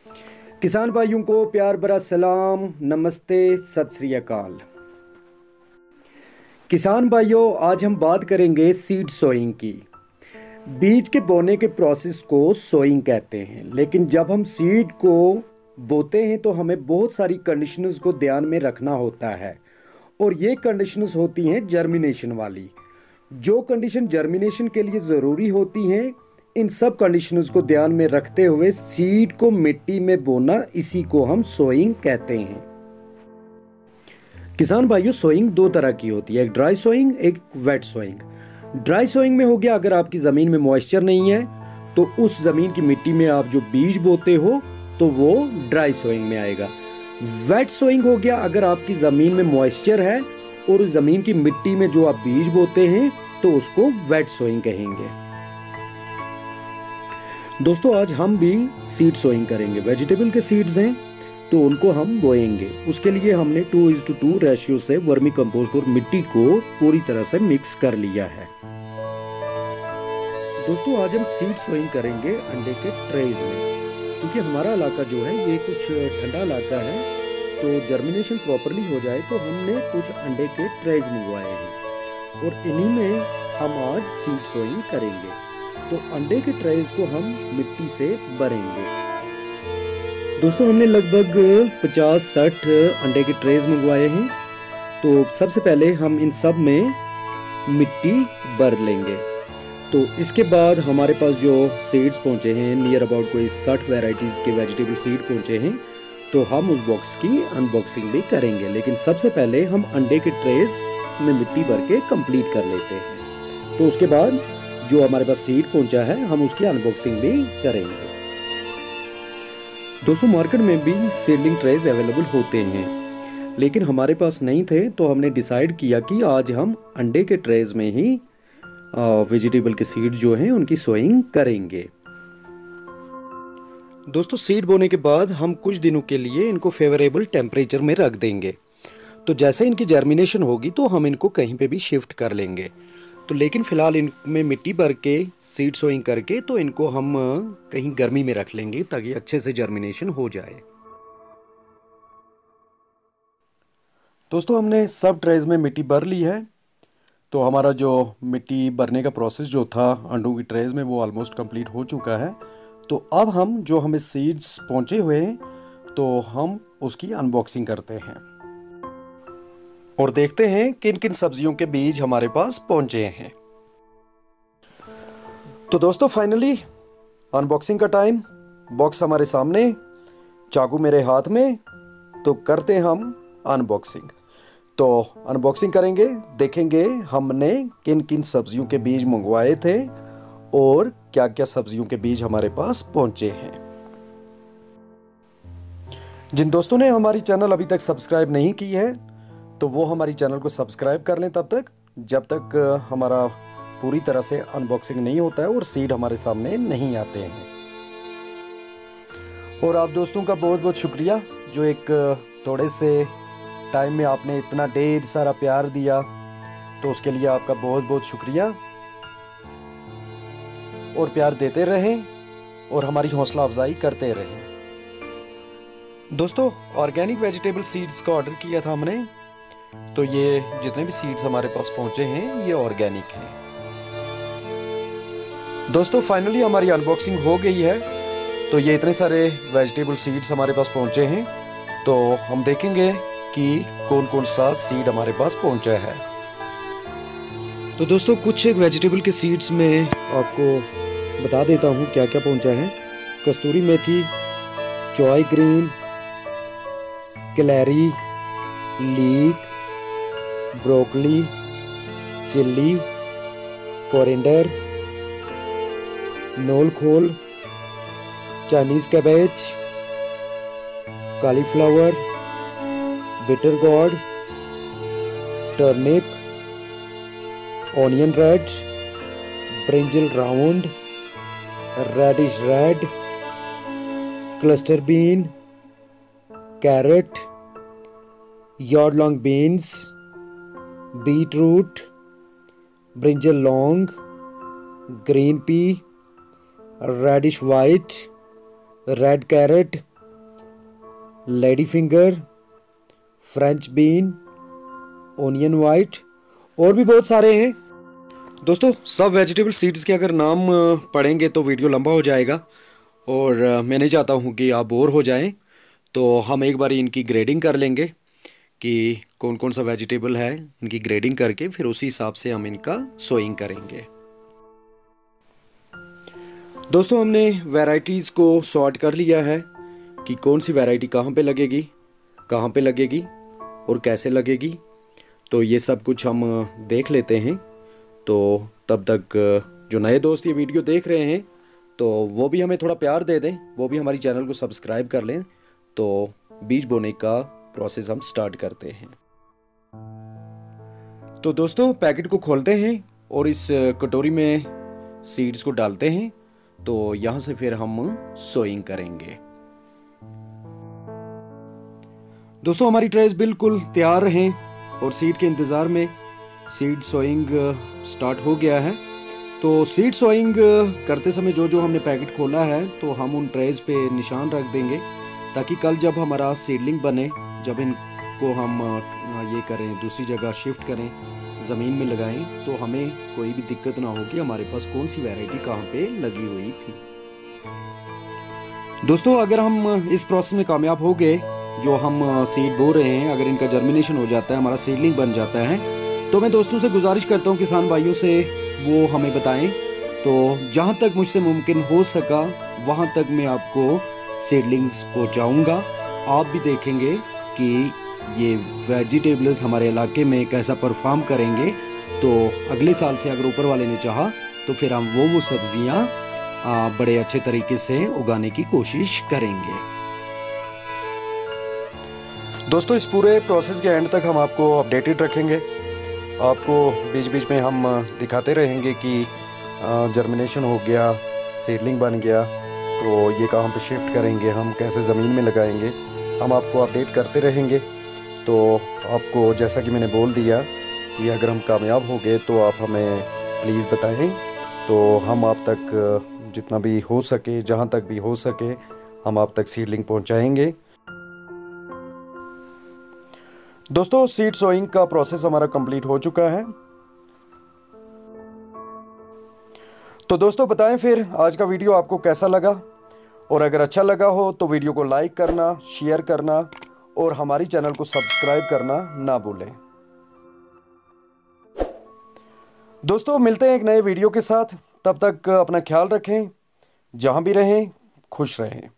किसान भाइयों को प्यार भरा सलाम, नमस्ते, सत श्री अकाल। किसान भाइयों, आज हम बात करेंगे सीड सोइंग की। बीज के बोने के प्रोसेस को सोइंग कहते हैं, लेकिन जब हम सीड को बोते हैं तो हमें बहुत सारी कंडीशंस को ध्यान में रखना होता है, और ये कंडीशंस होती हैं जर्मिनेशन वाली। जो कंडीशन जर्मिनेशन के लिए ज़रूरी होती हैं, इन सब कंडीशंस को ध्यान में रखते हुए सीड को मिट्टी में बोना, इसी को हम सोइंग कहते हैं। किसान भाइयों, सोइंग दो तरह की होती है, एक ड्राई सोइंग, एक वेट सोइंग। ड्राई सोइंग में हो गया, अगर आपकी ज़मीन में मॉइस्चर नहीं है तो उस ज़मीन की मिट्टी में आप जो बीज बोते हो तो वो ड्राई सोइंग में आएगा। वेट सोइंग हो गया, अगर आपकी ज़मीन में मॉइस्चर है और उस ज़मीन की मिट्टी में जो आप बीज बोते हैं तो उसको वेट सोइंग कहेंगे। दोस्तों, आज हम भी सीड सोइंग करेंगे। वेजिटेबल के सीड्स हैं तो उनको हम बोएंगे। उसके लिए हमने 2:2 रेशियो से वर्मी कंपोस्ट और मिट्टी को पूरी तरह से मिक्स कर लिया है। दोस्तों, आज हम सीड सोइंग करेंगे अंडे के ट्रेज में, क्योंकि हमारा इलाका जो है ये कुछ ठंडा इलाका है, तो जर्मिनेशन प्रॉपरली हो जाए तो हमने कुछ अंडे के ट्रेज मंगवाए हैं और इन्हीं में हम आज सीड सोइंग करेंगे। तो अंडे के ट्रेज को हम मिट्टी से भरेंगे। दोस्तों, हमने लगभग 50-60 अंडे के ट्रेज मंगवाए हैं। तो सबसे पहले हम इन सब में मिट्टी भर लेंगे। तो इसके बाद हमारे पास जो सीड्स पहुंचे हैं, नियर अबाउट कोई 60 वैरायटीज़ के वेजिटेबल सीड पहुंचे हैं, तो हम उस बॉक्स की अनबॉक्सिंग भी करेंगे। लेकिन सबसे पहले हम अंडे के ट्रेज में मिट्टी भर के कंप्लीट कर लेते हैं। तो उसके बाद जो हमारे पास सीड पहुंचा है हम उसकी अनबॉक्सिंग भी करेंगे। दोस्तों, मार्केट में भी सीडलिंग ट्रेज अवेलेबल होते हैं, लेकिन हमारे पास नहीं थे, तो हमने डिसाइड किया कि आज हम अंडे के ट्रेज में ही वेजिटेबल के सीड जो हैं उनकी सोइंग करेंगे। दोस्तों, सीड बोने के बाद हम कुछ दिनों के लिए इनको फेवरेबल टेम्परेचर में रख देंगे। तो जैसे इनकी जर्मिनेशन होगी तो हम इनको कहीं पे भी शिफ्ट कर लेंगे। तो लेकिन फ़िलहाल इनमें मिट्टी भर के सीड सोइंग करके तो इनको हम कहीं गर्मी में रख लेंगे ताकि अच्छे से जर्मिनेशन हो जाए। दोस्तों, हमने सब ट्रेज में मिट्टी भर ली है। तो हमारा जो मिट्टी भरने का प्रोसेस जो था अंडों की ट्रेज में वो ऑलमोस्ट कंप्लीट हो चुका है। तो अब हम जो हमें सीड्स पहुंचे हुए हैं तो हम उसकी अनबॉक्सिंग करते हैं और देखते हैं किन किन सब्जियों के बीज हमारे पास पहुंचे हैं। तो दोस्तों, फाइनली अनबॉक्सिंग का टाइम। बॉक्स हमारे सामने, चाकू मेरे हाथ में, तो करते हैं हम अनबॉक्सिंग। तो अनबॉक्सिंग करेंगे, देखेंगे हमने किन किन सब्जियों के बीज मंगवाए थे और क्या क्या सब्जियों के बीज हमारे पास पहुंचे हैं। जिन दोस्तों ने हमारी चैनल अभी तक सब्सक्राइब नहीं की है तो वो हमारी चैनल को सब्सक्राइब कर लें तब तक, जब तक हमारा पूरी तरह से अनबॉक्सिंग नहीं होता है और सीड हमारे सामने नहीं आते हैं। और आप दोस्तों का बहुत बहुत शुक्रिया जो एक थोड़े से टाइम में आपने इतना ढेर सारा प्यार दिया, तो उसके लिए आपका बहुत बहुत शुक्रिया। और प्यार देते रहें और हमारी हौसला अफजाई करते रहें। दोस्तों, ऑर्गेनिक वेजिटेबल सीड्स का ऑर्डर किया था हमने, तो ये जितने भी सीड्स हमारे पास पहुंचे हैं ये ऑर्गेनिक हैं। दोस्तों, फाइनली हमारी अनबॉक्सिंग हो गई है। तो ये इतने सारे वेजिटेबल सीड्स हमारे पास पहुंचे हैं, तो हम देखेंगे कि कौन कौन सा सीड हमारे पास पहुंचा है। तो दोस्तों, कुछ एक वेजिटेबल के सीड्स में आपको बता देता हूं क्या क्या पहुंचा है। Kasturi methi, choy green, celery, leek, broccoli, chilli, coriander, knolkhol, Chinese cabbage, cauliflower, bitter gourd, turnip, onion red, brinjal round, radish red, cluster bean, carrot, yard long beans, beet root, brinjal long, green pea, radish white, red carrot, lady finger, French bean, onion white और भी बहुत सारे हैं। दोस्तों सब vegetable seeds के अगर नाम पढ़ेंगे तो वीडियो लंबा हो जाएगा और मैं नहीं चाहता हूँ कि आप बोर हो जाएं। तो हम एक बार इनकी ग्रेडिंग कर लेंगे कि कौन कौन सा वेजिटेबल है, इनकी ग्रेडिंग करके फिर उसी हिसाब से हम इनका सोइंग करेंगे। दोस्तों हमने वैरायटीज़ को सॉर्ट कर लिया है कि कौन सी वैरायटी कहाँ पे लगेगी और कैसे लगेगी। तो ये सब कुछ हम देख लेते हैं। तो तब तक जो नए दोस्त ये वीडियो देख रहे हैं तो वो भी हमें थोड़ा प्यार दे दें, वो भी हमारी चैनल को सब्सक्राइब कर लें। तो बीज बोने का प्रोसेस हम स्टार्ट करते हैं। तो दोस्तों पैकेट को खोलते हैं और इस कटोरी में सीड्स को डालते हैं। तो यहाँ से फिर हम सोइंग करेंगे। दोस्तों हमारी ट्रेस बिल्कुल तैयार हैं और सीड के इंतज़ार में सीड सोइंग स्टार्ट हो गया है। तो सीड सोइंग करते समय जो जो हमने पैकेट खोला है तो हम उन ट्रेस पे निशान रख देंगे ताकि कल जब हमारा सीडलिंग बने, जब इनको हम ये करें, दूसरी जगह शिफ्ट करें, ज़मीन में लगाएं, तो हमें कोई भी दिक्कत ना हो कि हमारे पास कौन सी वैरायटी कहाँ पे लगी हुई थी। दोस्तों अगर हम इस प्रोसेस में कामयाब हो गए, जो हम सीड बो रहे हैं, अगर इनका जर्मिनेशन हो जाता है, हमारा सीडलिंग बन जाता है, तो मैं दोस्तों से गुजारिश करता हूँ, किसान भाइयों से, वो हमें बताएं। तो जहाँ तक मुझसे मुमकिन हो सका वहाँ तक मैं आपको सीडलिंग्स पहुँचाऊँगा। आप भी देखेंगे कि ये वेजिटेबल्स हमारे इलाके में कैसा परफॉर्म करेंगे। तो अगले साल से अगर ऊपर वाले ने चाहा तो फिर हम वो सब्जियां बड़े अच्छे तरीके से उगाने की कोशिश करेंगे। दोस्तों इस पूरे प्रोसेस के एंड तक हम आपको अपडेटेड रखेंगे। आपको बीच बीच में हम दिखाते रहेंगे कि जर्मिनेशन हो गया, सीडलिंग बन गया, तो ये कहाँ पे शिफ्ट करेंगे, हम कैसे ज़मीन में लगाएंगे, हम आपको अपडेट करते रहेंगे। तो आपको जैसा कि मैंने बोल दिया कि अगर हम कामयाब हो गए तो आप हमें प्लीज़ बताएं। तो हम आप तक जितना भी हो सके, जहां तक भी हो सके, हम आप तक सीडलिंग पहुंचाएंगे। दोस्तों सीड सोइंग का प्रोसेस हमारा कंप्लीट हो चुका है। तो दोस्तों बताएं फिर आज का वीडियो आपको कैसा लगा, और अगर अच्छा लगा हो तो वीडियो को लाइक करना, शेयर करना और हमारी चैनल को सब्सक्राइब करना ना भूलें। दोस्तों मिलते हैं एक नए वीडियो के साथ, तब तक अपना ख्याल रखें, जहां भी रहें खुश रहें।